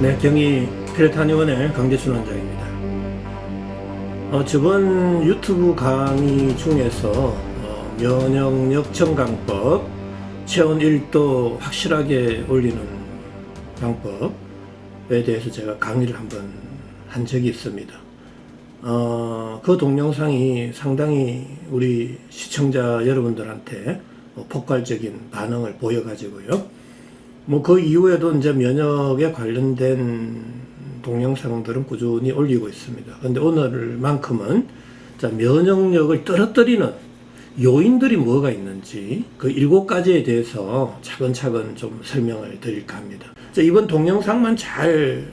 네, 경희 피레타니원의 강재춘 원장입니다. 저번 유튜브 강의 중에서 면역력 증강법, 체온 1도 확실하게 올리는 방법에 대해서 제가 강의를 한번 한 적이 있습니다. 그 동영상이 상당히 우리 시청자 여러분들한테 폭발적인 반응을 보여가지고요. 그 이후에도 이제 면역에 관련된 동영상들은 꾸준히 올리고 있습니다. 그런데 오늘만큼은 면역력을 떨어뜨리는 요인들이 뭐가 있는지 그 7가지에 대해서 차근차근 좀 설명을 드릴까 합니다. 이번 동영상만 잘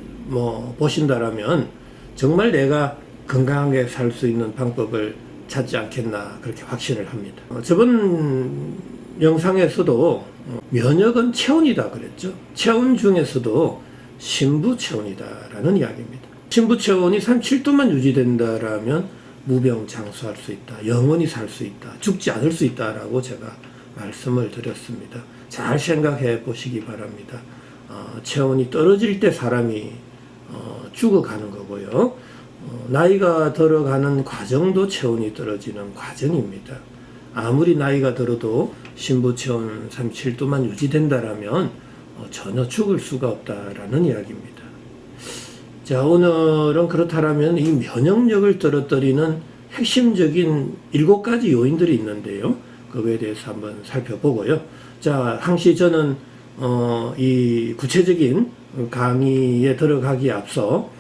보신다라면 정말 내가 건강하게 살 수 있는 방법을 찾지 않겠나 그렇게 확신을 합니다. 저번 영상에서도 면역은 체온이다 그랬죠. 체온 중에서도 신부체온이다라는 이야기입니다. 신부체온이 37도만 유지된다라면 무병장수할 수 있다. 영원히 살 수 있다. 죽지 않을 수 있다라고 제가 말씀을 드렸습니다. 잘 생각해 보시기 바랍니다. 체온이 떨어질 때 사람이 죽어가는 거고요. 나이가 들어가는 과정도 체온이 떨어지는 과정입니다. 아무리 나이가 들어도 신부체온 37도만 유지된다라면 전혀 죽을 수가 없다라는 이야기입니다. 자, 오늘은 그렇다면 이 면역력을 떨어뜨리는 핵심적인 7가지 요인들이 있는데요. 그거에 대해서 한번 살펴보고요. 자, 항시 저는 이 구체적인 강의에 들어가기에 앞서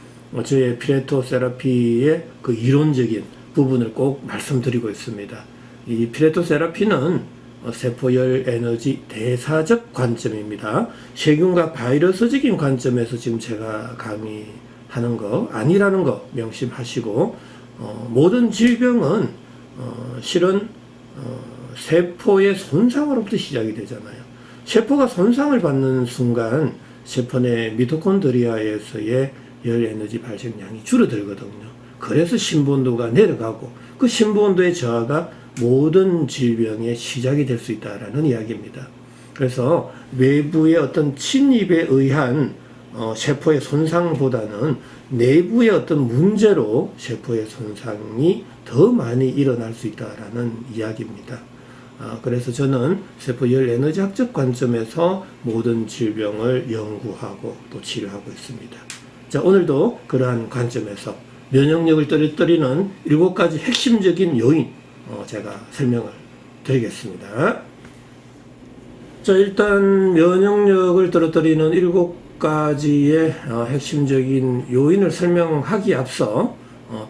저의 피레토 세라피의 그 이론적인 부분을 꼭 말씀드리고 있습니다. 이 피레토 세라피는 세포열 에너지 대사적 관점입니다. 세균과 바이러스적인 관점에서 지금 제가 강의하는 거 아니라는 거 명심하시고, 모든 질병은 실은 세포의 손상으로부터 시작이 되잖아요. 세포가 손상을 받는 순간 세포 내 미토콘드리아에서의 열 에너지 발생량이 줄어들거든요. 그래서 심부온도가 내려가고 그 심부온도의 저하가 모든 질병의 시작이 될 수 있다라는 이야기입니다. 그래서 외부의 어떤 침입에 의한 세포의 손상보다는 내부의 어떤 문제로 세포의 손상이 더 많이 일어날 수 있다라는 이야기입니다. 그래서 저는 세포열 에너지학적 관점에서 모든 질병을 연구하고 또 치료하고 있습니다. 자, 오늘도 그러한 관점에서 면역력을 떨어뜨리는 7가지 핵심적인 요인 제가 설명을 드리겠습니다. 자, 일단 면역력을 떨어뜨리는 7가지의 핵심적인 요인을 설명하기에 앞서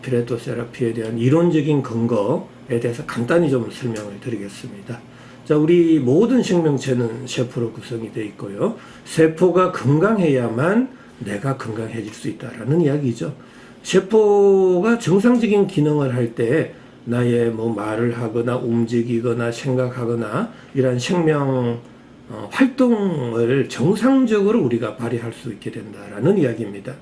피레토 세라피에 대한 이론적인 근거에 대해서 간단히 좀 설명을 드리겠습니다. 자, 우리 모든 생명체는 세포로 구성이 되어 있고요. 세포가 건강해야만 내가 건강해질 수 있다라는 이야기죠. 세포가 정상적인 기능을 할 때 나의 말을 하거나 움직이거나 생각하거나 이런 생명 활동을 정상적으로 우리가 발휘할 수 있게 된다라는 이야기입니다.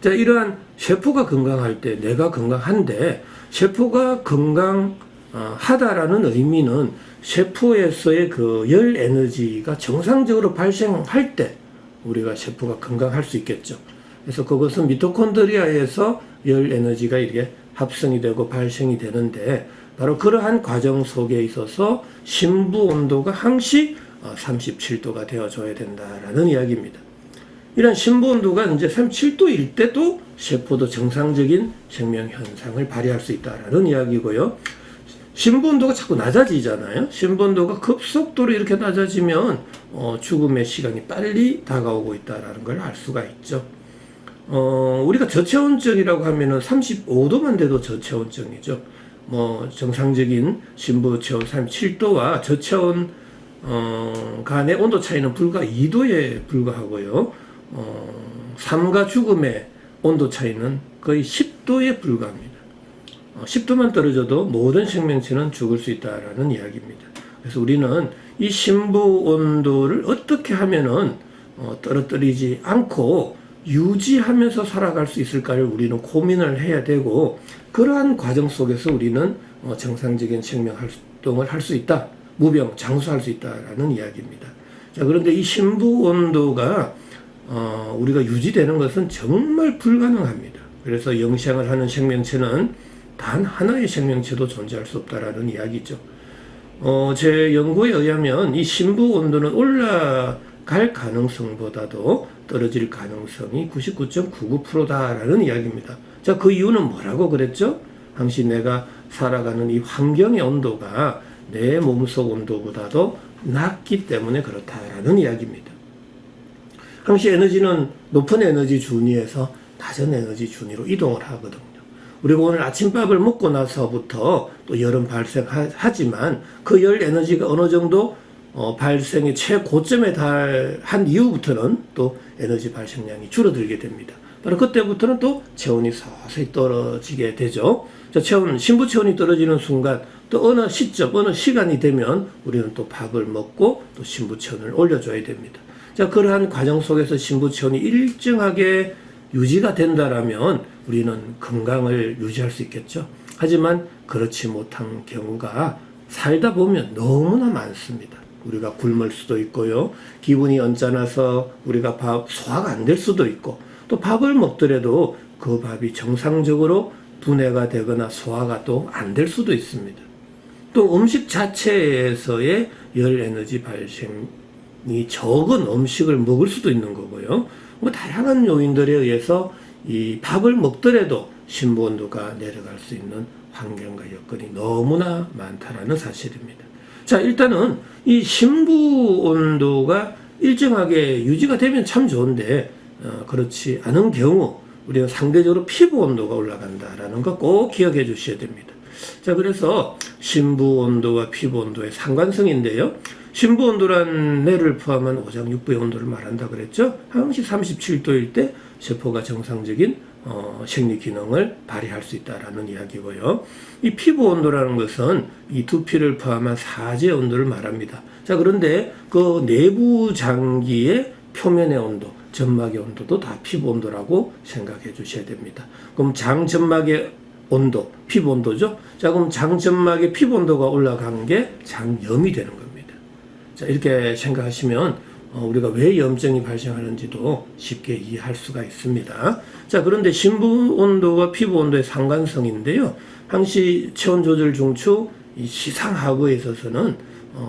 자, 이러한 세포가 건강할 때 내가 건강한데, 세포가 건강하다라는 의미는 세포에서의 그 열 에너지가 정상적으로 발생할 때 우리가 세포가 건강할 수 있겠죠. 그래서 그것은 미토콘드리아에서 열 에너지가 이렇게 합성이 되고 발생이 되는데, 바로 그러한 과정 속에 있어서 심부 온도가 항시 37도가 되어줘야 된다라는 이야기입니다. 이런 심부 온도가 이제 37도일 때도 세포도 정상적인 생명 현상을 발휘할 수 있다라는 이야기고요. 심부 온도가 자꾸 낮아지잖아요. 심부 온도가 급속도로 이렇게 낮아지면 죽음의 시간이 빨리 다가오고 있다라는 걸 알 수가 있죠. 우리가 저체온증이라고 하면은 35도만 돼도 저체온증이죠. 정상적인 심부 체온 37도와 저체온 간의 온도 차이는 불과 2도에 불과하고요. 삶과 죽음의 온도 차이는 거의 10도에 불과합니다. 10도만 떨어져도 모든 생명체는 죽을 수 있다라는 이야기입니다. 그래서 우리는 이 심부 온도를 어떻게 하면은 떨어뜨리지 않고 유지하면서 살아갈 수 있을까를 우리는 고민을 해야 되고, 그러한 과정 속에서 우리는 정상적인 생명 활동을 할 수 있다, 무병 장수할 수 있다라는 이야기입니다. 자, 그런데 이 심부 온도가 우리가 유지되는 것은 정말 불가능합니다. 그래서 영생을 하는 생명체는 단 하나의 생명체도 존재할 수 없다라는 이야기죠. 제 연구에 의하면 이 심부 온도는 올라갈 가능성보다도 떨어질 가능성이 99.99%다라는 이야기입니다. 자, 그 이유는 뭐라고 그랬죠? 당시 내가 살아가는 이 환경의 온도가 내 몸속 온도보다도 낮기 때문에 그렇다라는 이야기입니다. 항시 에너지는 높은 에너지 준위에서 낮은 에너지 준위로 이동을 하거든요. 우리가 오늘 아침밥을 먹고 나서부터 또 열은 발생하지만 그 열 에너지가 어느 정도 발생의 최고점에 달한 이후부터는 또 에너지 발생량이 줄어들게 됩니다. 바로 그때부터는 또 체온이 서서히 떨어지게 되죠. 자, 신부 체온이 떨어지는 순간 또 어느 시점, 어느 시간이 되면 우리는 또 밥을 먹고 또 신부 체온을 올려줘야 됩니다. 자, 그러한 과정 속에서 신부 체온이 일정하게 유지가 된다라면 우리는 건강을 유지할 수 있겠죠. 하지만 그렇지 못한 경우가 살다 보면 너무나 많습니다. 우리가 굶을 수도 있고요. 기분이 언짢아서 우리가 소화가 안 될 수도 있고, 또 밥을 먹더라도 그 밥이 정상적으로 분해가 되거나 소화가 또 안 될 수도 있습니다. 또 음식 자체에서의 열 에너지 발생이 적은 음식을 먹을 수도 있는 거고요. 다양한 요인들에 의해서 이 밥을 먹더라도 신부 온도가 내려갈 수 있는 환경과 여건이 너무나 많다라는 사실입니다. 자, 일단은 이 신부 온도가 일정하게 유지가 되면 참 좋은데 그렇지 않은 경우 우리가 상대적으로 피부 온도가 올라간다라는 거 꼭 기억해 주셔야 됩니다. 자, 그래서 신부 온도와 피부 온도의 상관성인데요. 신부 온도란 뇌를 포함한 오장육부의 온도를 말한다 그랬죠. 항시 37도일 때 세포가 정상적인 생리 기능을 발휘할 수 있다라는 이야기고요. 이 피부 온도라는 것은 이 두피를 포함한 사제 온도를 말합니다. 자, 그런데 그 내부 장기의 표면의 온도, 점막의 온도도 다 피부 온도라고 생각해 주셔야 됩니다. 그럼 장점막의 온도, 피부 온도죠. 자, 그럼 장점막의 피부 온도가 올라간 게 장염이 되는 겁니다. 자, 이렇게 생각하시면 우리가 왜 염증이 발생하는지도 쉽게 이해할 수가 있습니다. 자, 그런데 신부 온도와 피부 온도의 상관성인데요. 항시 체온 조절 중추 이 시상하부에 있어서는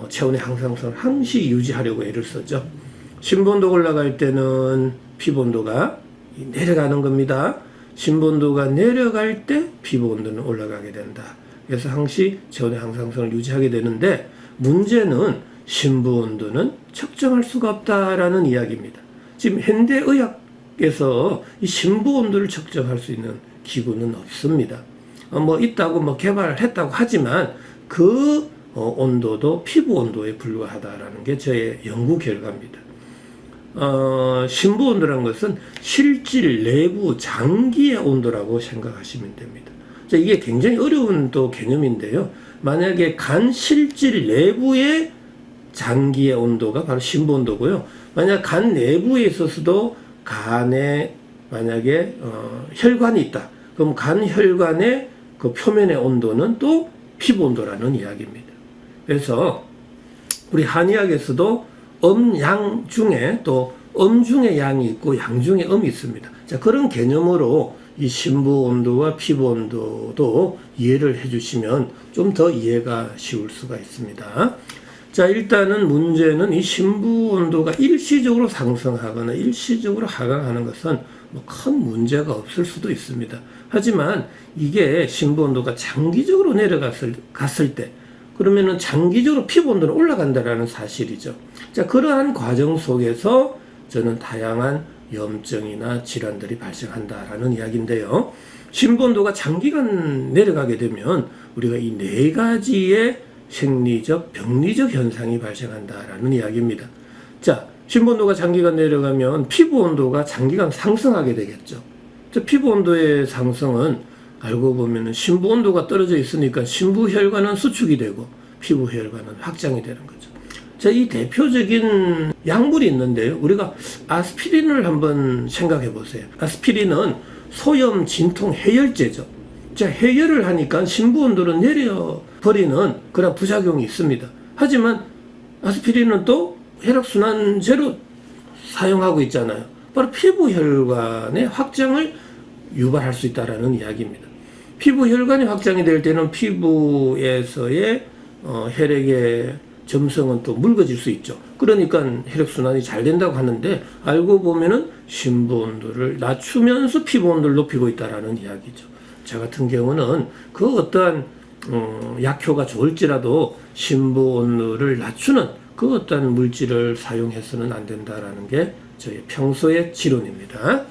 체온의 항상성을 항시 유지하려고 애를 쓰죠. 신부 온도가 올라갈 때는 피부 온도가 내려가는 겁니다. 신부 온도가 내려갈 때 피부 온도는 올라가게 된다. 그래서 항시 체온의 항상성을 유지하게 되는데 문제는 신부 온도는 측정할 수가 없다라는 이야기입니다. 지금 현대의학에서 이 신부 온도를 측정할 수 있는 기구는 없습니다. 있다고 개발했다고 하지만 그 온도도 피부 온도에 불과하다라는 게 저의 연구 결과입니다. 신부 온도라는 것은 실질 내부 장기의 온도라고 생각하시면 됩니다. 자, 이게 굉장히 어려운 또 개념인데요. 만약에 간 실질 내부의 장기의 온도가 바로 신부 온도고요. 만약 간 내부에 있어서도 간에 만약에 혈관이 있다. 그럼 간 혈관의 그 표면의 온도는 또 피부 온도라는 이야기입니다. 그래서 우리 한의학에서도 양 중에 또 중에 양이 있고 양 중에 음이 있습니다. 자, 그런 개념으로 이 신부 온도와 피부 온도도 이해를 해주시면 좀 더 이해가 쉬울 수가 있습니다. 자, 일단은 문제는 이 신부 온도가 일시적으로 상승하거나 일시적으로 하강하는 것은 큰 문제가 없을 수도 있습니다. 하지만 이게 신부 온도가 장기적으로 갔을 때 그러면은 장기적으로 피부 온도는 올라간다라는 사실이죠. 자, 그러한 과정 속에서 저는 다양한 염증이나 질환들이 발생한다라는 이야기인데요. 신부 온도가 장기간 내려가게 되면 우리가 이 네 가지의 생리적, 병리적 현상이 발생한다라는 이야기입니다. 자, 신부 온도가 장기간 내려가면 피부 온도가 장기간 상승하게 되겠죠. 자, 피부 온도의 상승은 알고 보면은 신부 온도가 떨어져 있으니까 신부 혈관은 수축이 되고 피부 혈관은 확장이 되는 거죠. 자, 이 대표적인 약물이 있는데요. 우리가 아스피린을 한번 생각해 보세요. 아스피린은 소염, 진통, 해열제죠. 자, 해열을 하니까 신부 온도를 내려버리는 그런 부작용이 있습니다. 하지만 아스피린은 또 혈액순환제로 사용하고 있잖아요. 바로 피부 혈관의 확장을 유발할 수 있다라는 이야기입니다. 피부 혈관이 확장이 될 때는 피부에서의 혈액의 점성은 또 묽어질 수 있죠. 그러니까 혈액순환이 잘 된다고 하는데, 알고 보면은 심부 온도를 낮추면서 피부 온도를 높이고 있다라는 이야기죠. 저 같은 경우는 그 어떠한 약효가 좋을지라도 심부 온도를 낮추는 그 어떠한 물질을 사용해서는 안 된다라는 게 저희 평소의 지론입니다.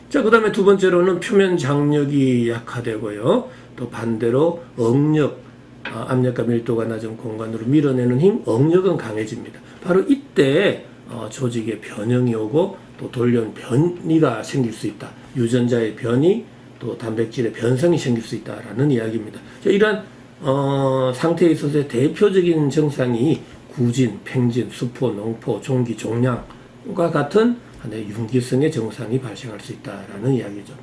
자, 그 다음에 두 번째로는 표면 장력이 약화되고요. 또 반대로 억력, 압력과 밀도가 낮은 공간으로 밀어내는 힘, 억력은 강해집니다. 바로 이때 조직의 변형이 오고 또 돌연 변이가 생길 수 있다. 유전자의 변이, 또 단백질의 변성이 생길 수 있다라는 이야기입니다. 자, 이러한 상태에 있어서의 대표적인 증상이 구진, 팽진, 수포, 농포, 종기, 종양과 같은 하나의 윤기성의 증상이 발생할 수 있다라는 이야기죠.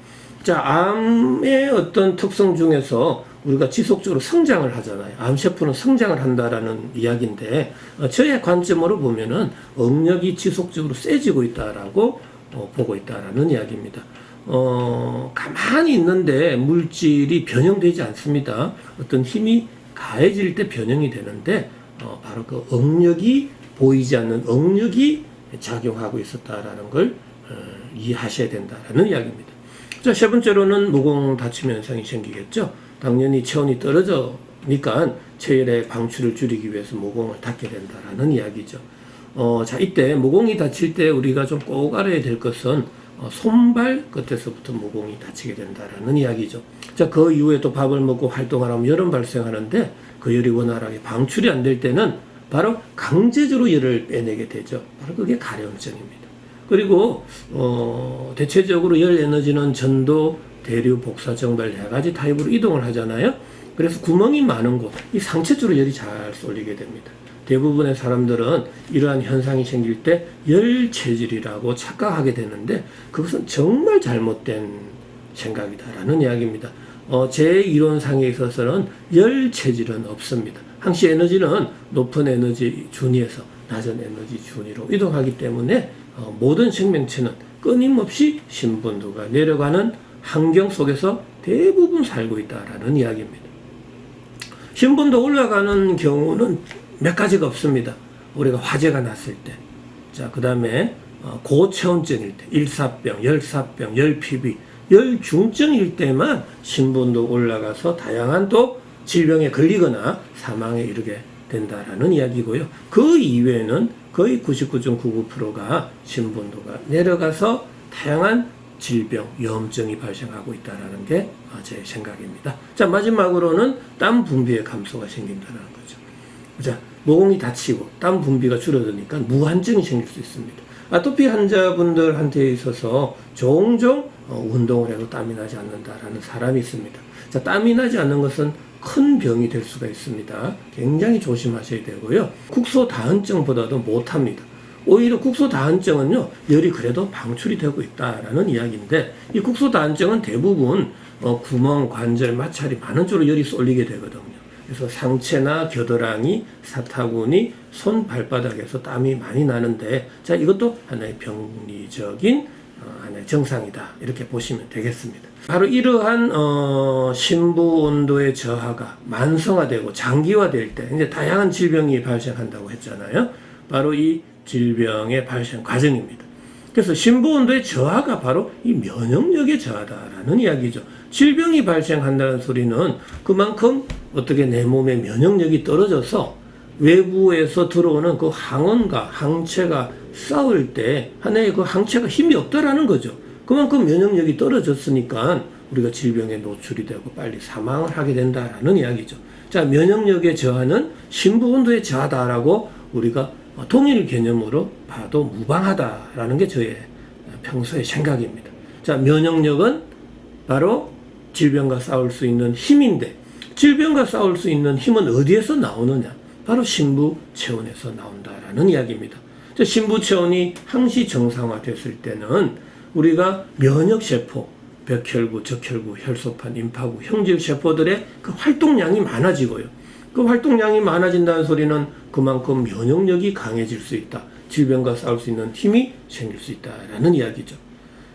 자, 암의 어떤 특성 중에서 우리가 지속적으로 성장을 하잖아요. 암세포는 성장을 한다라는 이야기인데, 저의 관점으로 보면은 억력이 지속적으로 세지고 있다라고 보고 있다라는 이야기입니다. 가만히 있는데 물질이 변형되지 않습니다. 어떤 힘이 가해질 때 변형이 되는데, 바로 그 억력이 보이지 않는 억력이 작용하고 있었다라는 걸 이해하셔야 된다라는 이야기입니다. 자, 세 번째로는 모공 다침 현상이 생기겠죠. 당연히 체온이 떨어지니까 체열의 방출을 줄이기 위해서 모공을 닫게 된다라는 이야기죠. 자, 이때 모공이 다칠 때 우리가 좀 꼭 알아야 될 것은 손발 끝에서부터 모공이 다치게 된다라는 이야기죠. 자, 그 이후에 또 밥을 먹고 활동을 하면 열은 발생하는데, 그 열이 원활하게 방출이 안 될 때는 바로 강제적으로 열을 빼내게 되죠. 바로 그게 가려움증입니다. 그리고 대체적으로 열 에너지는 전도, 대류, 복사, 정발 네 가지 타입으로 이동을 하잖아요. 그래서 구멍이 많은 곳, 이 상체 쪽으로 열이 잘 쏠리게 됩니다. 대부분의 사람들은 이러한 현상이 생길 때 열체질이라고 착각하게 되는데, 그것은 정말 잘못된 생각이다라는 이야기입니다. 제 이론상에 있어서는 열체질은 없습니다. 항시 에너지는 높은 에너지 준위에서 낮은 에너지 준위로 이동하기 때문에 모든 생명체는 끊임없이 심부온도가 내려가는 환경 속에서 대부분 살고 있다라는 이야기입니다. 심부온도 올라가는 경우는 몇 가지가 없습니다. 우리가 화재가 났을 때, 자, 그 다음에 고체온증일 때, 일사병, 열사병, 열피비, 열중증일 때만 심부온도 올라가서 다양한 또 질병에 걸리거나 사망에 이르게 된다라는 이야기고요. 그 이외에는 거의 99.99%가 심부온도가 내려가서 다양한 질병, 염증이 발생하고 있다는 게 제 생각입니다. 자, 마지막으로는 땀 분비의 감소가 생긴다는 거죠. 자, 모공이 다치고 땀 분비가 줄어드니까 무한증이 생길 수 있습니다. 아토피 환자분들한테 있어서 종종 운동을 해도 땀이 나지 않는다라는 사람이 있습니다. 자, 땀이 나지 않는 것은 큰 병이 될 수가 있습니다. 굉장히 조심하셔야 되고요. 국소다한증보다도 못합니다. 오히려 국소다한증은요, 열이 그래도 방출이 되고 있다라는 이야기인데, 이 국소다한증은 대부분 구멍, 관절, 마찰이 많은 쪽으로 열이 쏠리게 되거든요. 그래서 상체나 겨드랑이, 사타구니, 손, 발바닥에서 땀이 많이 나는데, 자, 이것도 하나의 병리적인 하나의 증상이다, 이렇게 보시면 되겠습니다. 바로 이러한 심부 온도의 저하가 만성화되고 장기화될 때 이제 다양한 질병이 발생한다고 했잖아요. 바로 이 질병의 발생 과정입니다. 그래서 심부 온도의 저하가 바로 이 면역력의 저하다라는 이야기죠. 질병이 발생한다는 소리는 그만큼 어떻게 내 몸의 면역력이 떨어져서 외부에서 들어오는 그 항원과 항체가 싸울 때 하나의 그 항체가 힘이 없다라는 거죠. 그만큼 면역력이 떨어졌으니까 우리가 질병에 노출이 되고 빨리 사망을 하게 된다라는 이야기죠. 자, 면역력의 저하는 심부 온도의 저하다라고 우리가 동일 개념으로 봐도 무방하다라는 게 저의 평소의 생각입니다. 자, 면역력은 바로 질병과 싸울 수 있는 힘인데, 질병과 싸울 수 있는 힘은 어디에서 나오느냐? 바로 심부 체온에서 나온다라는 이야기입니다. 자, 심부 체온이 항시 정상화됐을 때는 우리가 면역세포, 백혈구, 적혈구, 혈소판, 임파구, 형질세포들의 그 활동량이 많아지고요. 그 활동량이 많아진다는 소리는 그만큼 면역력이 강해질 수 있다. 질병과 싸울 수 있는 힘이 생길 수 있다라는 이야기죠.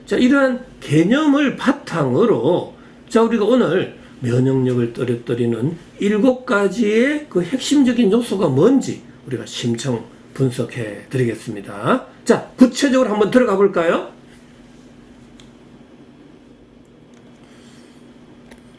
자, 이러한 개념을 바탕으로 자, 우리가 오늘 면역력을 떨어뜨리는 7가지의 그 핵심적인 요소가 뭔지 우리가 심층 분석해 드리겠습니다. 자, 구체적으로 한번 들어가 볼까요?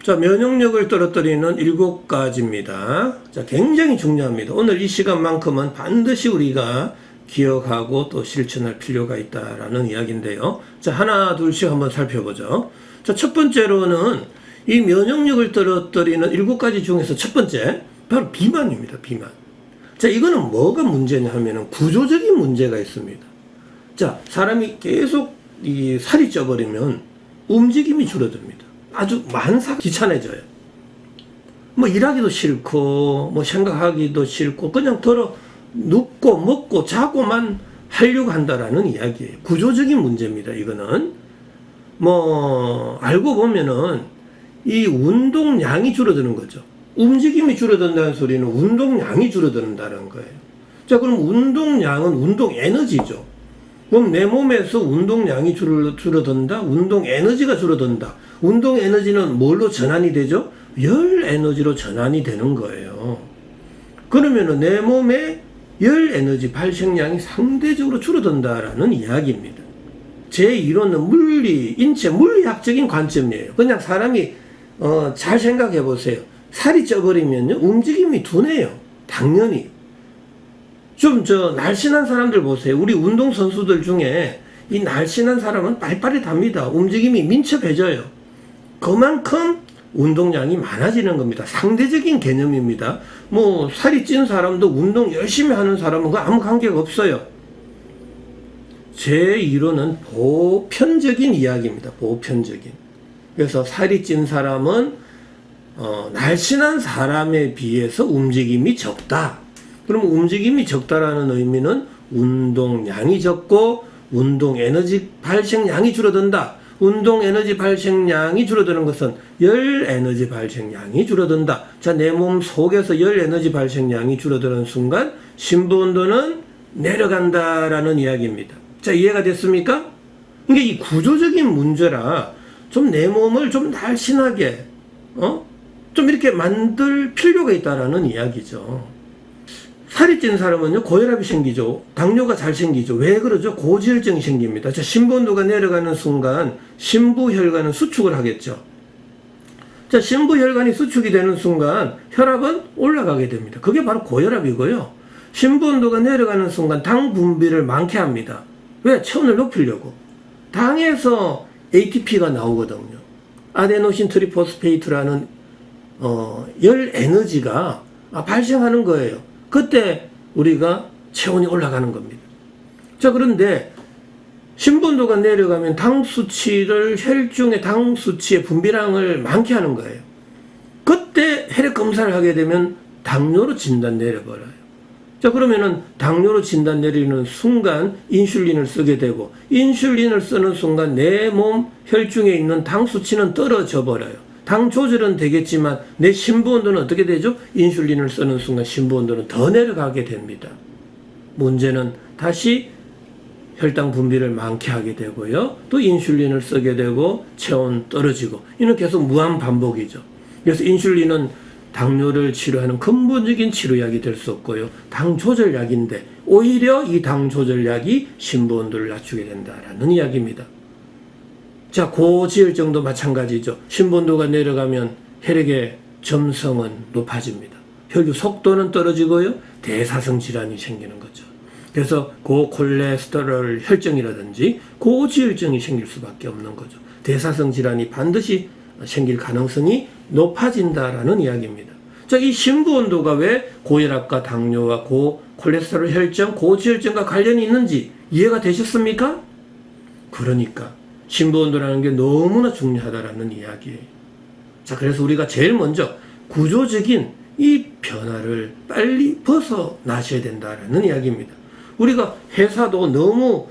자, 면역력을 떨어뜨리는 7가지입니다. 자, 굉장히 중요합니다. 오늘 이 시간만큼은 반드시 우리가 기억하고 또 실천할 필요가 있다라는 이야기인데요. 자, 하나, 둘씩 한번 살펴보죠. 자, 첫 번째로는 이 면역력을 떨어뜨리는 7가지 중에서 첫 번째, 바로 비만입니다. 비만. 자, 이거는 뭐가 문제냐 하면은 구조적인 문제가 있습니다. 자, 사람이 계속 이 살이 쪄버리면 움직임이 줄어듭니다. 아주 귀찮아져요. 뭐 일하기도 싫고 뭐 생각하기도 싫고 그냥 눕고 먹고 자고만 하려고 한다라는 이야기예요. 구조적인 문제입니다. 이거는 뭐 알고 보면은 이 운동량이 줄어드는 거죠. 움직임이 줄어든다는 소리는 운동량이 줄어든다는 거예요. 자, 그럼 운동량은 운동 에너지죠. 그럼 내 몸에서 운동량이 줄어든다, 운동 에너지가 줄어든다. 운동 에너지는 뭘로 전환이 되죠? 열 에너지로 전환이 되는 거예요. 그러면은 내 몸의 열 에너지 발생량이 상대적으로 줄어든다라는 이야기입니다. 제 이론은 인체 물리학적인 관점이에요. 그냥 사람이 잘 생각해 보세요. 살이 쪄버리면요 움직임이 둔해요. 당연히. 날씬한 사람들 보세요. 우리 운동선수들 중에 이 날씬한 사람은 빨리빨리합니다. 움직임이 민첩해져요. 그만큼 운동량이 많아지는 겁니다. 상대적인 개념입니다. 뭐 살이 찐 사람도 운동 열심히 하는 사람은 아무 관계가 없어요. 제 이론은 보편적인 이야기입니다. 보편적인. 그래서 살이 찐 사람은 날씬한 사람에 비해서 움직임이 적다. 그러면 움직임이 적다라는 의미는 운동량이 적고 운동 에너지 발생량이 줄어든다. 운동 에너지 발생량이 줄어드는 것은 열 에너지 발생량이 줄어든다. 자, 내 몸 속에서 열 에너지 발생량이 줄어드는 순간 심부 온도는 내려간다라는 이야기입니다. 자, 이해가 됐습니까? 이게 이 구조적인 문제라 좀 내 몸을 좀 날씬하게 좀 이렇게 만들 필요가 있다라는 이야기죠. 살이 찐 사람은요, 고혈압이 생기죠. 당뇨가 잘 생기죠. 왜 그러죠? 고지혈증이 생깁니다. 자, 심부 온도가 내려가는 순간 심부혈관은 수축을 하겠죠. 자, 심부혈관이 수축이 되는 순간 혈압은 올라가게 됩니다. 그게 바로 고혈압이고요. 심부 온도가 내려가는 순간 당 분비를 많게 합니다. 왜? 체온을 높이려고. 당에서 ATP가 나오거든요. 아데노신 트리포스페이트라는 열 에너지가 발생하는 거예요. 그때 우리가 체온이 올라가는 겁니다. 자, 그런데 심부온도가 내려가면 혈중의 당 수치의 분비량을 많게 하는 거예요. 그때 혈액 검사를 하게 되면 당뇨로 진단 내려버려요. 자, 그러면은 당뇨로 진단 내리는 순간 인슐린을 쓰게 되고, 인슐린을 쓰는 순간 내 몸 혈중에 있는 당 수치는 떨어져 버려요. 당 조절은 되겠지만 내 심부 온도는 어떻게 되죠? 인슐린을 쓰는 순간 심부 온도는 더 내려가게 됩니다. 문제는 다시 혈당 분비를 많게 하게 되고요. 또 인슐린을 쓰게 되고 체온 떨어지고, 이는 계속 무한 반복이죠. 그래서 인슐린은 당뇨를 치료하는 근본적인 치료약이 될 수 없고요. 당 조절약인데 오히려 이 당 조절약이 심부 온도를 낮추게 된다라는 이야기입니다. 자, 고지혈증도 마찬가지죠. 심부 온도가 내려가면 혈액의 점성은 높아집니다. 혈류 속도는 떨어지고요. 대사성 질환이 생기는 거죠. 그래서 고콜레스테롤 혈증이라든지 고지혈증이 생길 수밖에 없는 거죠. 대사성 질환이 반드시 생길 가능성이 높아진다라는 이야기입니다. 자, 이 심부 온도가 왜 고혈압과 당뇨와 고콜레스테롤 혈증, 고지혈증과 관련이 있는지 이해가 되셨습니까? 그러니까 심부 온도라는 게 너무나 중요하다라는 이야기예요. 자, 그래서 우리가 제일 먼저 구조적인 이 변화를 빨리 벗어나셔야 된다라는 이야기입니다. 우리가 회사도 너무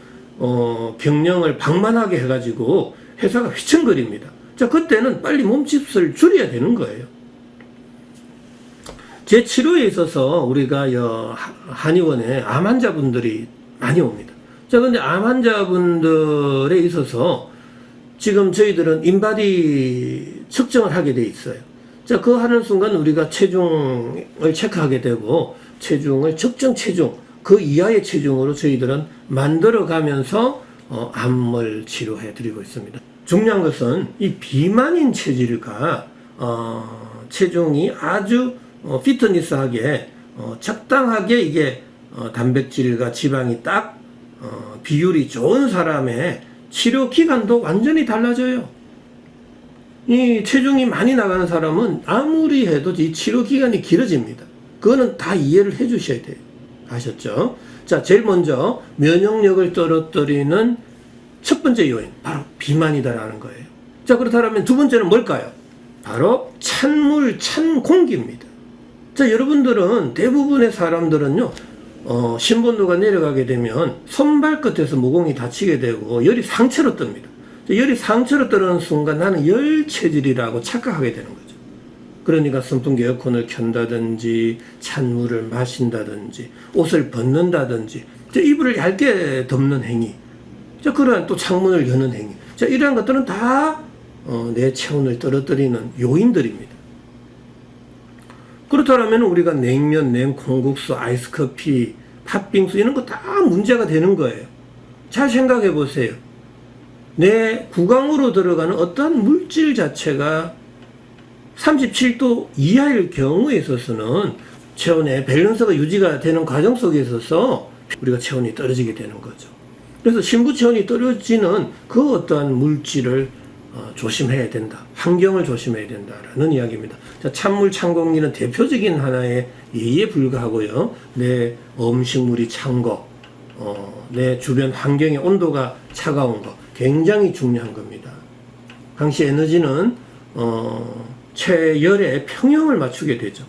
경영을 방만하게 해가지고 회사가 휘청거립니다. 자, 그때는 빨리 몸집을 줄여야 되는 거예요. 제 치료에 있어서 우리가 한의원에 암 환자분들이 많이 옵니다. 자, 근데 암 환자분들에 있어서 지금 저희들은 인바디 측정을 하게 돼 있어요. 자, 그거 하는 순간 우리가 체중을 체크하게 되고, 체중을 적정 체중, 그 이하의 체중으로 저희들은 만들어 가면서 암을 치료해 드리고 있습니다. 중요한 것은 이 비만인 체질과 체중이 아주 피트니스하게 적당하게 이게 단백질과 지방이 딱 비율이 좋은 사람의 치료 기간도 완전히 달라져요. 이 체중이 많이 나가는 사람은 아무리 해도 이 치료 기간이 길어집니다. 그거는 다 이해를 해 주셔야 돼요. 아셨죠? 자, 제일 먼저 면역력을 떨어뜨리는 첫 번째 요인, 바로 비만이다라는 거예요. 자, 그렇다면 두 번째는 뭘까요? 바로 찬물, 찬 공기입니다. 자, 여러분들은 대부분의 사람들은요, 신본도가 내려가게 되면 손발끝에서 모공이 다치게 되고 열이 상체로 뜹니다. 열이 상체로 뜨는 순간 나는 열 체질이라고 착각하게 되는 거죠. 그러니까 선풍기 에어컨을 켠다든지 찬물을 마신다든지 옷을 벗는다든지 이불을 얇게 덮는 행위, 그러한 또 창문을 여는 행위, 이러한 것들은 다 내 체온을 떨어뜨리는 요인들입니다. 그렇다면 우리가 냉면, 냉콩국수, 아이스커피, 팥빙수 이런 거 다 문제가 되는 거예요. 잘 생각해 보세요. 내 구강으로 들어가는 어떠한 물질 자체가 37도 이하일 경우에 있어서는 체온의 밸런스가 유지가 되는 과정 속에 있어서 우리가 체온이 떨어지게 되는 거죠. 그래서 신부 체온이 떨어지는 그 어떠한 물질을 조심해야 된다. 환경을 조심해야 된다라는 이야기입니다. 자, 찬물, 찬공기는 대표적인 하나의 예의에 불과하고요. 내 음식물이 찬 거, 내 주변 환경의 온도가 차가운 거, 굉장히 중요한 겁니다. 항시 에너지는 체열의 평형을 맞추게 되죠.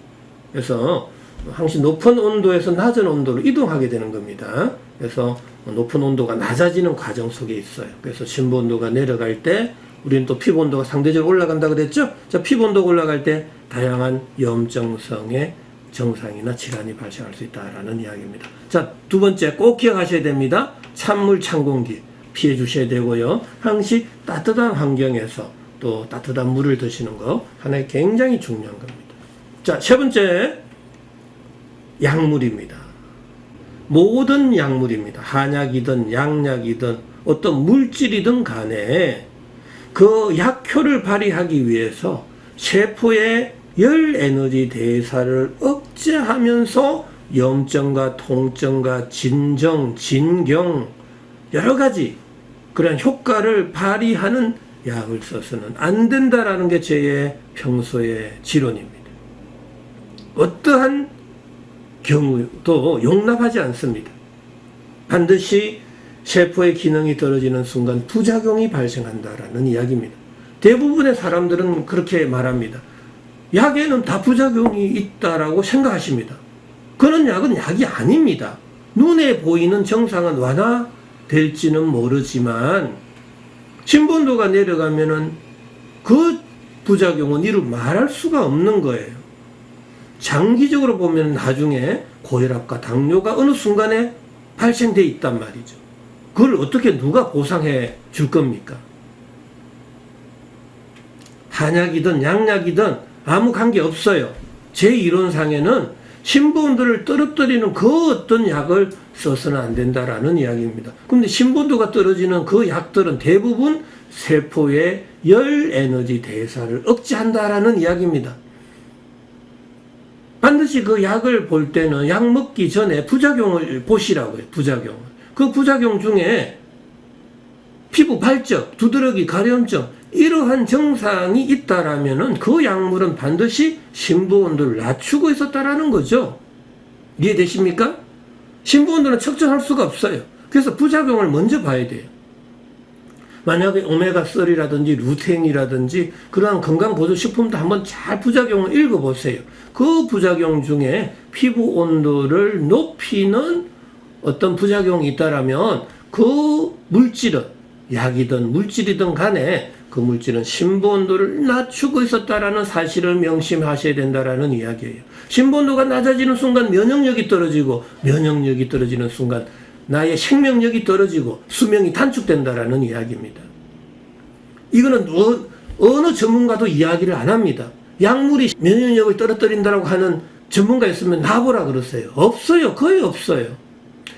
그래서 항시 높은 온도에서 낮은 온도로 이동하게 되는 겁니다. 그래서 높은 온도가 낮아지는 과정 속에 있어요. 그래서 신부 온도가 내려갈 때 우리는 또 피부 온도가 상대적으로 올라간다 그랬죠? 자, 피부 온도가 올라갈 때 다양한 염증성의 증상이나 질환이 발생할 수 있다라는 이야기입니다. 자, 두 번째 꼭 기억하셔야 됩니다. 찬물, 찬공기 피해 주셔야 되고요. 항시 따뜻한 환경에서 또 따뜻한 물을 드시는 거 하나의 굉장히 중요한 겁니다. 자, 세 번째 약물입니다. 모든 약물입니다. 한약이든 양약이든 어떤 물질이든 간에 그 약효를 발휘하기 위해서 세포의 열 에너지 대사를 억제하면서 염증과 통증과 진정, 진경 여러 가지 그런 효과를 발휘하는 약을 써서는 안 된다라는 게 제 평소의 지론입니다. 어떠한 경우도 용납하지 않습니다. 반드시 세포의 기능이 떨어지는 순간 부작용이 발생한다라는 이야기입니다. 대부분의 사람들은 그렇게 말합니다. 약에는 다 부작용이 있다라고 생각하십니다. 그런 약은 약이 아닙니다. 눈에 보이는 증상은 완화될지는 모르지만 신분도가 내려가면은 그 부작용은 이루 말할 수가 없는 거예요. 장기적으로 보면 나중에 고혈압과 당뇨가 어느 순간에 발생돼 있단 말이죠. 그걸 어떻게 누가 보상해 줄 겁니까? 한약이든 양약이든 아무 관계 없어요. 제 이론상에는 신부원도를 떨어뜨리는 그 어떤 약을 써서는 안 된다라는 이야기입니다. 근데 신부원도가 떨어지는 그 약들은 대부분 세포의 열 에너지 대사를 억제한다라는 이야기입니다. 반드시 그 약을 볼 때는 약 먹기 전에 부작용을 보시라고요. 부작용을. 그 부작용 중에 피부 발적, 두드러기, 가려움증 이러한 증상이 있다라면은 그 약물은 반드시 심부 온도를 낮추고 있었다라는 거죠. 이해되십니까? 심부 온도는 측정할 수가 없어요. 그래서 부작용을 먼저 봐야 돼요. 만약에 오메가3라든지 루테인이라든지 그러한 건강보조식품도 한번 잘 부작용을 읽어보세요. 그 부작용 중에 피부 온도를 높이는 어떤 부작용이 있다라면 그 물질은 약이든 물질이든 간에 그 물질은 심부 온도를 낮추고 있었다라는 사실을 명심하셔야 된다라는 이야기예요. 심부 온도가 낮아지는 순간 면역력이 떨어지고 면역력이 떨어지는 순간 나의 생명력이 떨어지고 수명이 단축된다라는 이야기입니다. 이거는 어느 전문가도 이야기를 안 합니다. 약물이 면역력을 떨어뜨린다고 하는 전문가 있으면 나보라 그러세요. 없어요. 거의 없어요.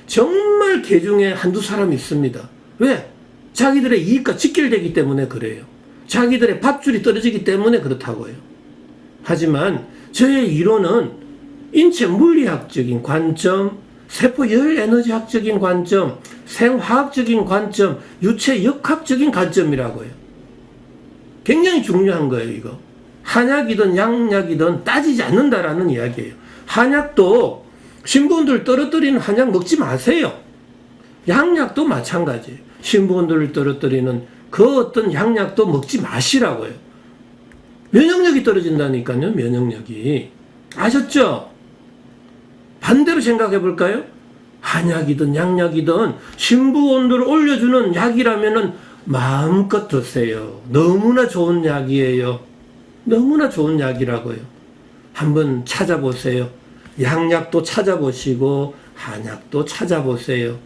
정말 개 중에 한두 사람이 있습니다. 왜? 자기들의 이익과 직결되기 때문에 그래요. 자기들의 밥줄이 떨어지기 때문에 그렇다고요. 하지만 저의 이론은 인체 물리학적인 관점, 세포 열 에너지학적인 관점, 생화학적인 관점, 유체 역학적인 관점이라고요. 굉장히 중요한 거예요, 이거. 한약이든 양약이든 따지지 않는다라는 이야기예요. 한약도 신부분들 떨어뜨리는 한약 먹지 마세요. 양약도 마찬가지예요. 신부분들을 떨어뜨리는 그 어떤 양약도 먹지 마시라고요. 면역력이 떨어진다니까요, 면역력이. 아셨죠? 반대로 생각해 볼까요? 한약이든 양약이든 신부 온도를 올려주는 약이라면은 마음껏 드세요. 너무나 좋은 약이에요. 너무나 좋은 약이라고요. 한번 찾아보세요. 양약도 찾아보시고 한약도 찾아보세요.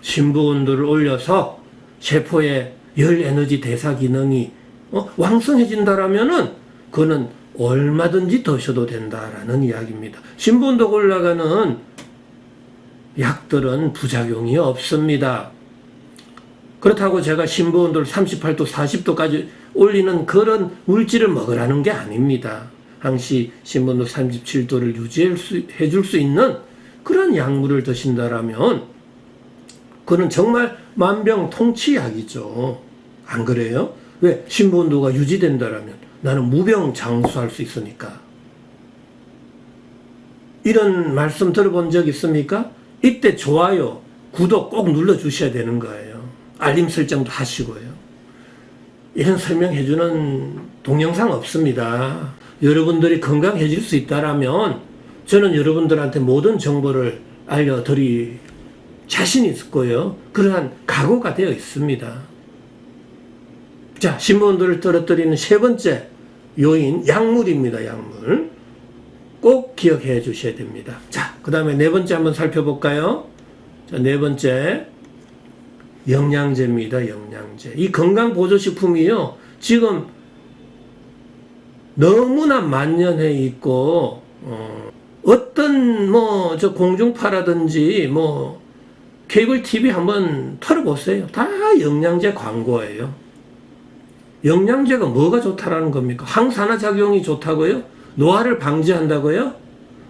신부 온도를 올려서 세포의 열 에너지 대사 기능이 왕성해진다라면은 그거는 얼마든지 드셔도 된다라는 이야기입니다. 신부 온도가 올라가는 약들은 부작용이 없습니다. 그렇다고 제가 신부 온도를 38도, 40도까지 올리는 그런 물질을 먹으라는 게 아닙니다. 항시 신부 온도 37도를 유지해 줄 수 있는 그런 약물을 드신다라면 그는 정말 만병통치약이죠. 안 그래요? 왜? 신부 온도가 유지된다라면 나는 무병장수할 수 있으니까. 이런 말씀 들어본 적 있습니까? 이때 좋아요, 구독 꼭 눌러주셔야 되는 거예요. 알림 설정도 하시고요. 이런 설명해주는 동영상 없습니다. 여러분들이 건강해질 수 있다라면 저는 여러분들한테 모든 정보를 알려드릴 자신이 있을 거예요. 그러한 각오가 되어 있습니다. 자, 신부 온도를 떨어뜨리는 세 번째 요인, 약물입니다. 약물. 꼭 기억해 주셔야 됩니다. 자, 그 다음에 네 번째 한번 살펴볼까요? 자, 네 번째. 영양제입니다. 영양제. 이 건강보조식품이요. 지금 너무나 만연해 있고, 어떤 저 공중파라든지 케이블 TV 한번 털어보세요. 다 영양제 광고예요. 영양제가 뭐가 좋다라는 겁니까? 항산화작용이 좋다고요? 노화를 방지한다고요?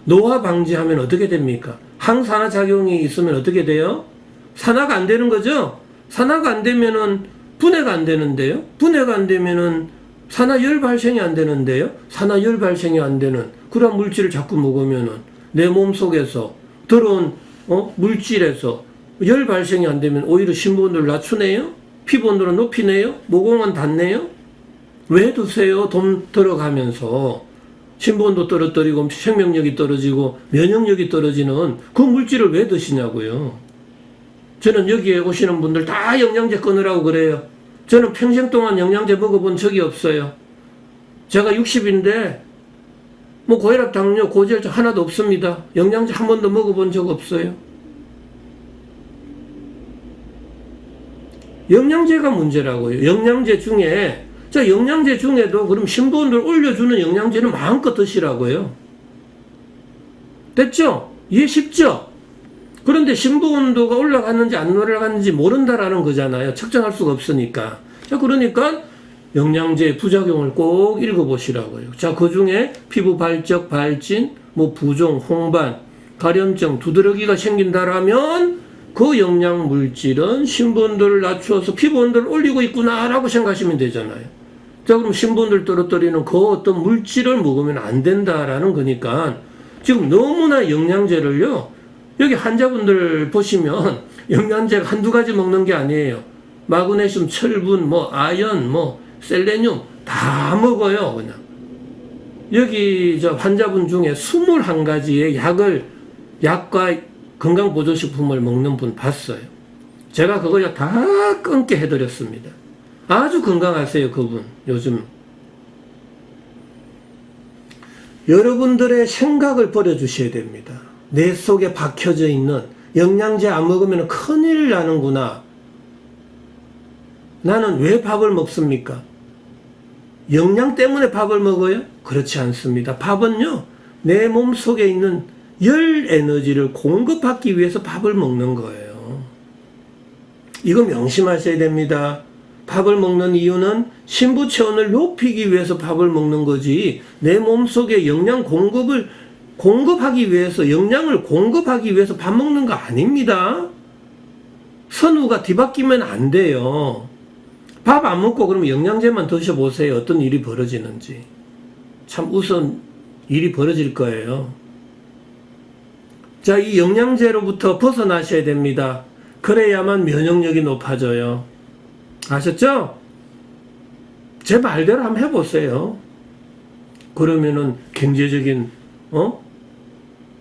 노화 방지하면 어떻게 됩니까? 항산화작용이 있으면 어떻게 돼요? 산화가 안 되는 거죠? 산화가 안 되면은 분해가 안 되는데요? 분해가 안 되면은 산화열 발생이 안 되는데요? 산화열 발생이 안 되는 그런 물질을 자꾸 먹으면은 내 몸 속에서 들어온 물질에서 열 발생이 안 되면 오히려 신부 온도를 낮추네요? 피부 온도를 높이네요? 모공은 닿네요? 왜 드세요? 돈 들어가면서 신부 온도 떨어뜨리고 생명력이 떨어지고 면역력이 떨어지는 그 물질을 왜 드시냐고요. 저는 여기에 오시는 분들 다 영양제 끊으라고 그래요. 저는 평생 동안 영양제 먹어본 적이 없어요. 제가 60인데 고혈압, 당뇨, 고지혈증 하나도 없습니다. 영양제 한 번도 먹어본 적 없어요. 영양제가 문제라고요. 영양제 중에도 그럼 신부 온도를 올려주는 영양제는 마음껏 드시라고요. 됐죠? 이해 쉽죠? 그런데 신부 온도가 올라갔는지 안 올라갔는지 모른다라는 거잖아요. 측정할 수가 없으니까. 자, 그러니까 영양제의 부작용을 꼭 읽어보시라고요. 자, 그 중에 피부 발적, 발진, 부종, 홍반, 가려움증, 두드러기가 생긴다라면 그 영양 물질은 신부 온도를 낮추어서 피부 온도를 올리고 있구나라고 생각하시면 되잖아요. 자, 그럼 신부 온도를 떨어뜨리는 그 어떤 물질을 먹으면 안 된다라는 거니까 지금 너무나 영양제를요. 여기 환자분들 보시면 영양제가 한두 가지 먹는 게 아니에요. 마그네슘, 철분, 아연, 셀레늄 다 먹어요, 그냥. 여기 환자분 중에 21가지의 약과 건강보조식품을 먹는 분 봤어요. 제가 그걸 다 끊게 해드렸습니다. 아주 건강하세요, 그분. 요즘. 여러분들의 생각을 버려주셔야 됩니다. 내 속에 박혀져 있는 영양제 안 먹으면 큰일 나는구나. 나는 왜 밥을 먹습니까? 영양 때문에 밥을 먹어요? 그렇지 않습니다. 밥은요, 내 몸속에 있는 열 에너지를 공급하기 위해서 밥을 먹는 거예요. 이거 명심하셔야 됩니다. 밥을 먹는 이유는 신부 체온을 높이기 위해서 밥을 먹는 거지, 내 몸속에 영양 공급하기 위해서, 영양을 공급하기 위해서 밥 먹는 거 아닙니다. 선우가 뒤바뀌면 안 돼요. 밥 안 먹고 그러면 영양제만 드셔보세요. 어떤 일이 벌어지는지. 참 우선 일이 벌어질 거예요. 자, 이 영양제로부터 벗어나셔야 됩니다. 그래야만 면역력이 높아져요. 아셨죠? 제 말대로 한번 해보세요. 그러면은 경제적인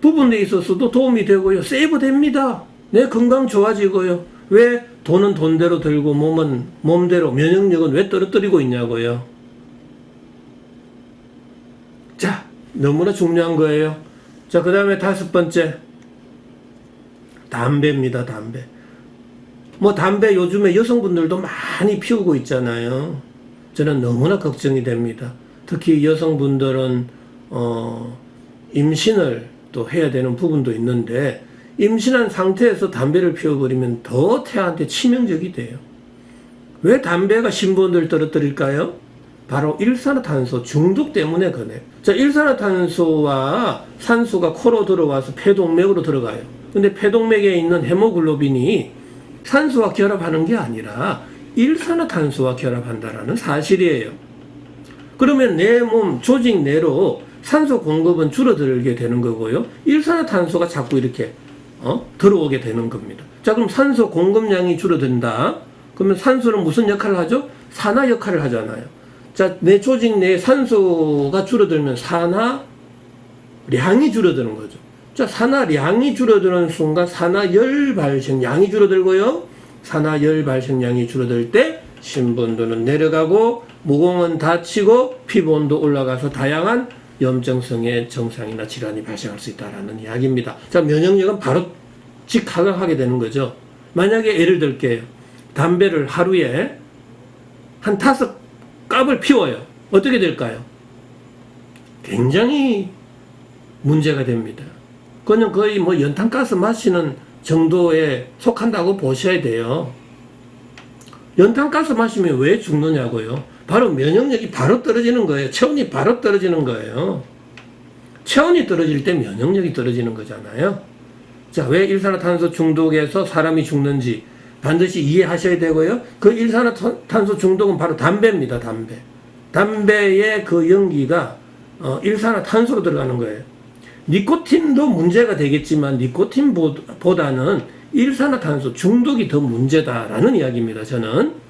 부분에 있어서도 도움이 되고요. 세이브 됩니다. 내 건강 좋아지고요. 왜 돈은 돈대로 들고 몸은 몸대로, 면역력은 왜 떨어뜨리고 있냐고요. 자, 너무나 중요한 거예요. 자, 그 다음에 5번째, 담배입니다. 담배. 담배 요즘에 여성분들도 많이 피우고 있잖아요. 저는 너무나 걱정이 됩니다. 특히 여성분들은 임신을 또 해야 되는 부분도 있는데, 임신한 상태에서 담배를 피워버리면 더 태아한테 치명적이 돼요. 왜 담배가 신부원들을 떨어뜨릴까요? 바로 일산화탄소 중독 때문에 그래요. 자, 일산화탄소와 산소가 코로 들어와서 폐동맥으로 들어가요. 근데 폐동맥에 있는 헤모글로빈이 산소와 결합하는 게 아니라 일산화탄소와 결합한다라는 사실이에요. 그러면 내 몸 조직 내로 산소 공급은 줄어들게 되는 거고요. 일산화탄소가 자꾸 이렇게 들어오게 되는 겁니다. 자, 그럼 산소 공급량이 줄어든다. 그러면 산소는 무슨 역할을 하죠? 산화 역할을 하잖아요. 자, 내 조직 내에 산소가 줄어들면 산화량이 줄어드는 거죠. 자, 산화량이 줄어드는 순간 산화열 발생량이 줄어들고요. 산화열 발생량이 줄어들 때 신부온도는 내려가고 모공은 닫히고 피부온도 올라가서 다양한 염증성의 증상이나 질환이 발생할 수 있다는 이야기입니다. 자, 면역력은 바로 직하강하게 되는 거죠. 만약에 예를 들게요. 담배를 하루에 한 5갑을 피워요. 어떻게 될까요? 굉장히 문제가 됩니다. 그냥 거의 연탄가스 마시는 정도에 속한다고 보셔야 돼요. 연탄가스 마시면 왜 죽느냐고요? 바로 면역력이 바로 떨어지는 거예요. 체온이 바로 떨어지는 거예요. 체온이 떨어질 때 면역력이 떨어지는 거잖아요. 자, 왜 일산화탄소 중독에서 사람이 죽는지 반드시 이해하셔야 되고요. 그 일산화탄소 중독은 바로 담배입니다. 담배. 담배의 그 연기가 일산화탄소로 들어가는 거예요. 니코틴도 문제가 되겠지만 니코틴보다는 일산화탄소 중독이 더 문제다라는 이야기입니다. 저는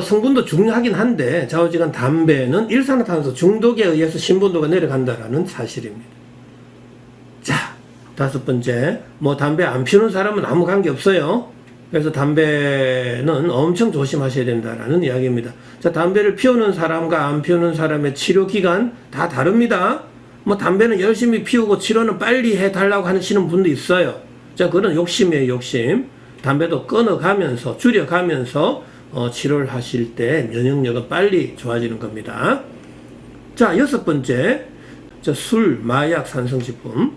성분도 중요하긴 한데 좌우지간 담배는 일산화탄소 중독에 의해서 신부온도가 내려간다라는 사실입니다. 자, 5번째, 담배 안 피우는 사람은 아무 관계 없어요. 그래서 담배는 엄청 조심하셔야 된다라는 이야기입니다. 자, 담배를 피우는 사람과 안 피우는 사람의 치료 기간 다 다릅니다. 담배는 열심히 피우고 치료는 빨리 해달라고 하시는 분도 있어요. 자, 그건 욕심이에요, 욕심. 담배도 끊어가면서, 줄여가면서 치료를 하실 때 면역력은 빨리 좋아지는 겁니다. 자, 6번째, 술, 마약, 산성식품.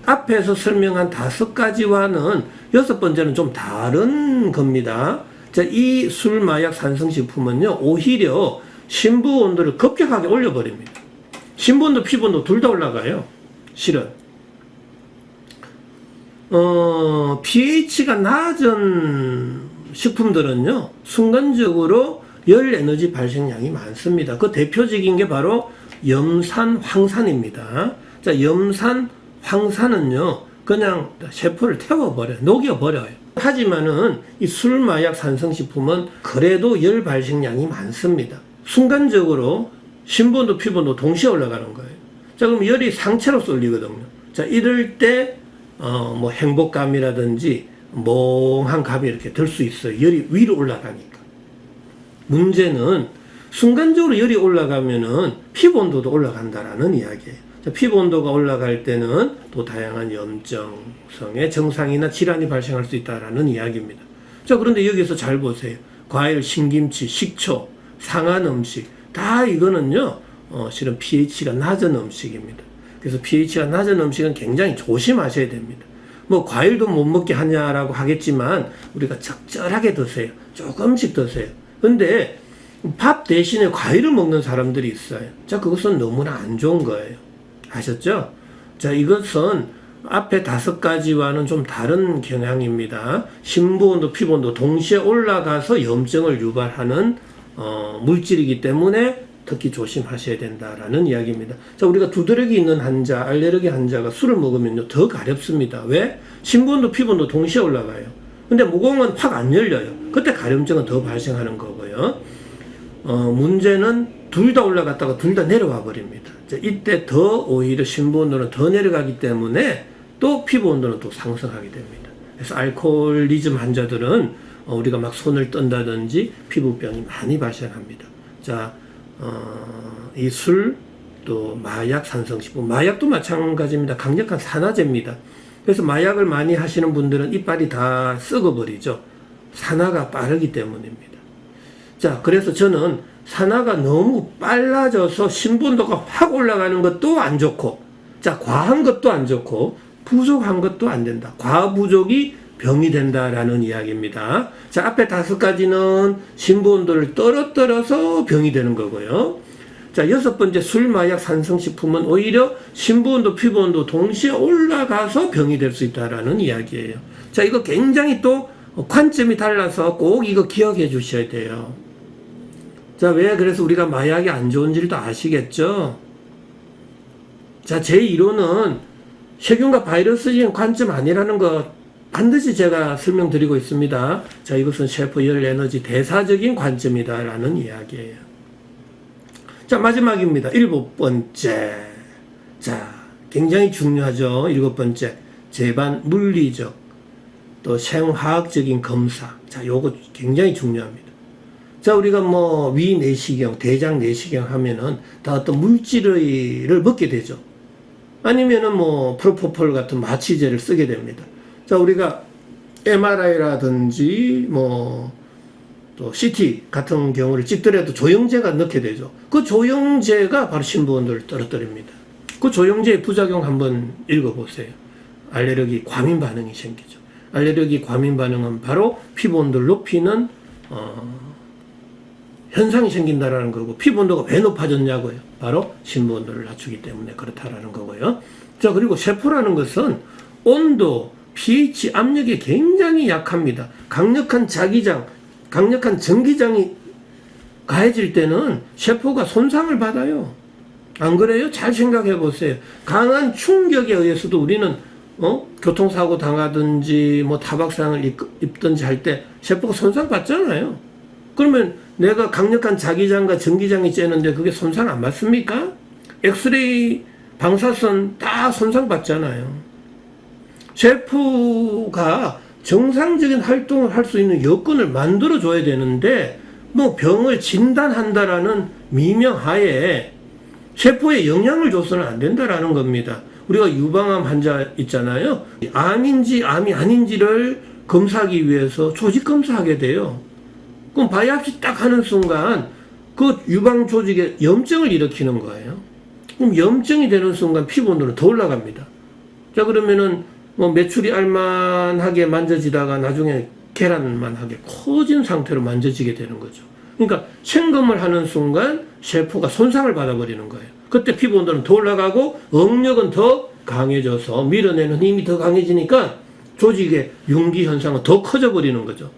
앞에서 설명한 5가지와는 6번째는 좀 다른 겁니다. 자, 이 술, 마약, 산성식품은요, 오히려 신부 온도를 급격하게 올려버립니다. 신부 온도, 피부 온도 둘 다 올라가요. 실은. pH가 낮은 식품들은요, 순간적으로 열 에너지 발생량이 많습니다. 그 대표적인 게 바로 염산, 황산입니다. 자, 염산, 황산은요, 그냥 세포를 태워버려요. 녹여버려요. 하지만은 이 술, 마약, 산성식품은 그래도 열 발생량이 많습니다. 순간적으로 신부온도, 피부온도 동시에 올라가는 거예요. 자, 그럼 열이 상체로 쏠리거든요. 자, 이럴 때, 행복감이라든지, 멍한 감이 이렇게 들 수 있어요. 열이 위로 올라가니까. 문제는 순간적으로 열이 올라가면은 피부 온도도 올라간다라는 이야기예요. 자, 피부 온도가 올라갈 때는 또 다양한 염증성의 증상이나 질환이 발생할 수 있다라는 이야기입니다. 자, 그런데 여기서 잘 보세요. 과일, 신김치, 식초, 상한 음식 다 이거는요 실은 pH가 낮은 음식입니다. 그래서 pH가 낮은 음식은 굉장히 조심하셔야 됩니다. 뭐 과일도 못 먹게 하냐라고 하겠지만 우리가 적절하게 드세요. 조금씩 드세요. 근데 밥 대신에 과일을 먹는 사람들이 있어요. 자, 그것은 너무나 안 좋은 거예요. 아셨죠? 자, 이것은 앞에 5가지와는 좀 다른 경향입니다. 심부온도, 피부온도 동시에 올라가서 염증을 유발하는 물질이기 때문에 특히 조심하셔야 된다라는 이야기입니다. 자, 우리가 두드러기 있는 환자, 알레르기 환자가 술을 먹으면요 더 가렵습니다. 왜? 심부온도, 피부온도 동시에 올라가요. 근데 모공은 확 안 열려요. 그때 가려움증은 더 발생하는 거고요. 문제는 둘 다 올라갔다가 둘 다 내려와 버립니다. 자, 이때 더 오히려 심부 온도는 더 내려가기 때문에 또 피부 온도는 또 상승하게 됩니다. 그래서 알코올리즘 환자들은 우리가 막 손을 떤다든지 피부병이 많이 발생합니다. 자, 이 술, 또 마약, 산성식품, 마약도 마찬가지입니다. 강력한 산화제입니다. 그래서 마약을 많이 하시는 분들은 이빨이 다 썩어버리죠. 산화가 빠르기 때문입니다. 자, 그래서 저는 산화가 너무 빨라져서 심부온도가 확 올라가는 것도 안 좋고, 자, 과한 것도 안 좋고, 부족한 것도 안 된다. 과부족이 병이 된다라는 이야기입니다. 자, 앞에 5가지는 심부온도를 떨어뜨려서 병이 되는 거고요. 자, 6번째 술, 마약, 산성식품은 오히려 심부온도, 피부온도 동시에 올라가서 병이 될 수 있다라는 이야기예요. 자, 이거 굉장히 또 관점이 달라서 꼭 이거 기억해 주셔야 돼요. 자, 왜 그래서 우리가 마약이 안 좋은지를 아시겠죠? 자, 제 이론은 세균과 바이러스적인 관점 아니라는 거 반드시 제가 설명드리고 있습니다. 자, 이것은 셰프 열 에너지 대사적인 관점이다라는 이야기예요. 자, 마지막입니다. 7번째. 자, 굉장히 중요하죠. 7번째. 재반 물리적, 또 생화학적인 검사. 자, 요거 굉장히 중요합니다. 자, 우리가 뭐 위 내시경, 대장 내시경 하면은 다 어떤 물질을 먹게 되죠. 아니면은 뭐 프로포폴 같은 마취제를 쓰게 됩니다. 자, 우리가 MRI라든지 뭐 또 CT 같은 경우를 찍더라도 조영제가 넣게 되죠. 그 조영제가 바로 심부온도를 떨어뜨립니다. 그 조영제의 부작용 한번 읽어보세요. 알레르기 과민 반응이 생기죠. 알레르기 과민 반응은 바로 피부 온도를 높이는 현상이 생긴다라는 거고, 피부 온도가 왜 높아졌냐고요. 바로 심부 온도를 낮추기 때문에 그렇다라는 거고요. 자, 그리고 세포라는 것은 온도, pH, 압력에 굉장히 약합니다. 강력한 자기장, 강력한 전기장이 가해질 때는 세포가 손상을 받아요. 안 그래요? 잘 생각해 보세요. 강한 충격에 의해서도 우리는 교통사고 당하든지 뭐 타박상을 입든지 할 때 세포가 손상받잖아요. 그러면 내가 강력한 자기장과 전기장이 쬐는데 그게 손상 안 받습니까? 엑스레이 방사선 다 손상받잖아요. 세포가 정상적인 활동을 할 수 있는 여건을 만들어줘야 되는데, 뭐 병을 진단한다라는 미명하에 세포에 영향을 줘서는 안 된다라는 겁니다. 우리가 유방암 환자 있잖아요. 암인지 암이 아닌지를 검사하기 위해서 조직 검사하게 돼요. 그럼 바이옵시 딱 하는 순간 그 유방 조직에 염증을 일으키는 거예요. 그럼 염증이 되는 순간 피부 온도는 더 올라갑니다. 자, 그러면은 뭐 메추리 알만하게 만져지다가 나중에 계란만하게 커진 상태로 만져지게 되는 거죠. 그러니까 생검을 하는 순간 세포가 손상을 받아버리는 거예요. 그때 피부 온도는 더 올라가고 응력은 더 강해져서 밀어내는 힘이 더 강해지니까 조직의 융기 현상은 더 커져버리는 거죠.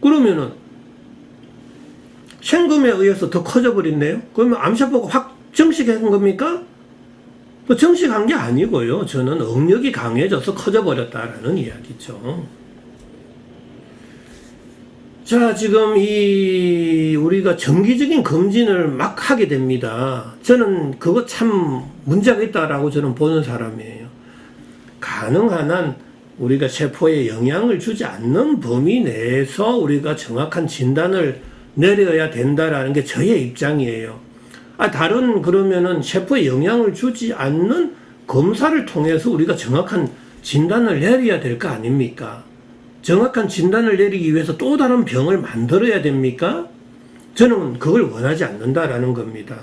그러면은 생검에 의해서 더 커져버렸네요. 그러면 암세포가 확 증식한 겁니까? 증식한 게 아니고요. 저는 응력이 강해져서 커져버렸다라는 이야기죠. 자, 지금 우리가 정기적인 검진을 막 하게 됩니다. 저는 그거 참 문제가 있다라고 저는 보는 사람이에요. 가능한 한 우리가 세포에 영향을 주지 않는 범위 내에서 우리가 정확한 진단을 내려야 된다라는 게 저의 입장이에요. 다른 그러면은 셰프에 영향을 주지 않는 검사를 통해서 우리가 정확한 진단을 내려야 될 거 아닙니까? 정확한 진단을 내리기 위해서 또 다른 병을 만들어야 됩니까? 저는 그걸 원하지 않는다라는 겁니다.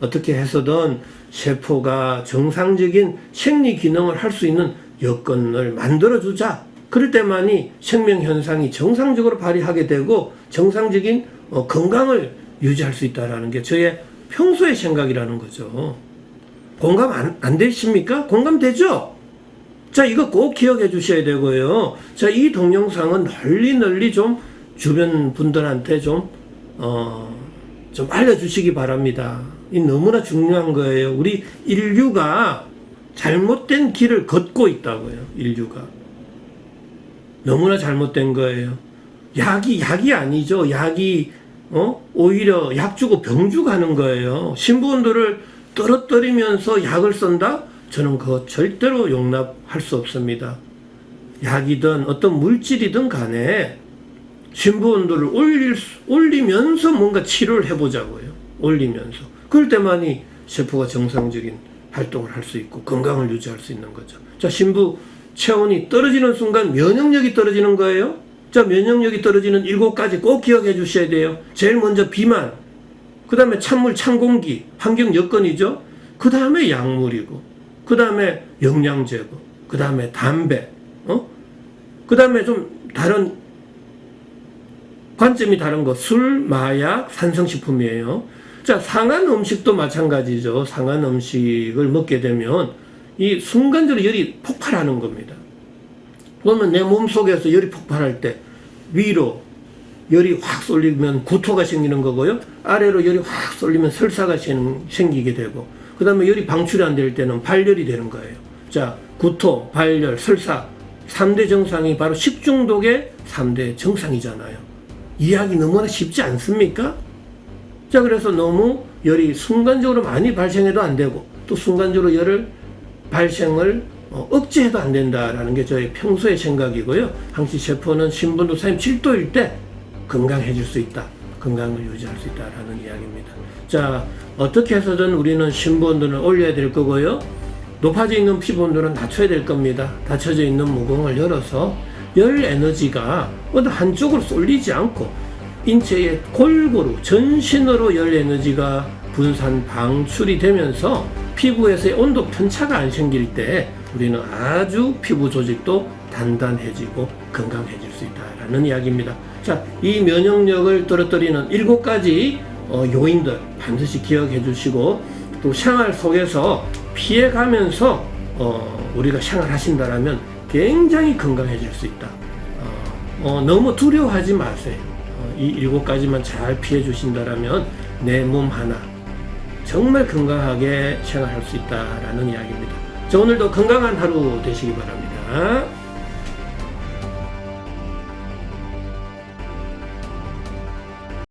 어떻게 해서든 셰프가 정상적인 생리 기능을 할 수 있는 여건을 만들어주자. 그럴 때만이 생명 현상이 정상적으로 발휘하게 되고 정상적인 건강을 유지할 수 있다는 게 저의 평소의 생각이라는 거죠. 공감 안 되십니까? 공감되죠? 자, 이거 꼭 기억해 주셔야 되고요. 자, 이 동영상은 널리 좀 주변 분들한테 좀 알려주시기 바랍니다. 이 너무나 중요한 거예요. 우리 인류가 잘못된 길을 걷고 있다고요. 인류가. 너무나 잘못된 거예요. 약이 아니죠. 약이, 오히려 약 주고 병 주고 하는 거예요. 신부원들을 떨어뜨리면서 약을 쓴다? 저는 그거 절대로 용납할 수 없습니다. 약이든 어떤 물질이든 간에 신부원들을 올리면서 뭔가 치료를 해보자고요. 올리면서. 그럴 때만이 셰프가 정상적인 활동을 할 수 있고 건강을 유지할 수 있는 거죠. 자, 신부 체온이 떨어지는 순간 면역력이 떨어지는 거예요. 자, 면역력이 떨어지는 7가지 꼭 기억해 주셔야 돼요. 제일 먼저 비만, 그 다음에 찬물, 찬 공기, 환경 여건이죠. 그 다음에 약물이고, 그 다음에 영양 제거, 그 다음에 담배, 그 다음에 좀 다른 관점이 다른 거, 술, 마약, 산성식품이에요. 자, 상한 음식도 마찬가지죠. 상한 음식을 먹게 되면 이 순간적으로 열이 폭발하는 겁니다. 그러면 내 몸속에서 열이 폭발할 때 위로 열이 확 쏠리면 구토가 생기는 거고요. 아래로 열이 확 쏠리면 설사가 생기게 되고, 그 다음에 열이 방출이 안 될 때는 발열이 되는 거예요. 자, 구토, 발열, 설사 3대 정상이 바로 식중독의 3대 정상이잖아요. 이해하기 너무나 쉽지 않습니까? 자, 그래서 너무 열이 순간적으로 많이 발생해도 안 되고 또 순간적으로 열을 발생을 억제해도 안 된다라는 게 저의 평소의 생각이고요. 항시 셰프는 신분도 37도일 때 건강해질 수 있다. 건강을 유지할 수 있다라는 이야기입니다. 자, 어떻게 해서든 우리는 신부온도를 올려야 될 거고요. 높아져 있는 피부 온도는 낮춰야 될 겁니다. 닫혀져 있는 모공을 열어서 열 에너지가 어느 한쪽으로 쏠리지 않고 인체의 골고루 전신으로 열 에너지가 분산 방출이 되면서 피부에서의 온도 편차가 안 생길 때 우리는 아주 피부 조직도 단단해지고 건강해질 수 있다라는 이야기입니다. 자, 이 면역력을 떨어뜨리는 7가지 요인들 반드시 기억해 주시고 또 생활 속에서 피해가면서 우리가 생활하신다라면 굉장히 건강해질 수 있다. 너무 두려워하지 마세요. 이 7가지만 잘 피해 주신다라면 내 몸 하나 정말 건강하게 생활할 수 있다라는 이야기입니다. 자, 오늘도 건강한 하루 되시기 바랍니다.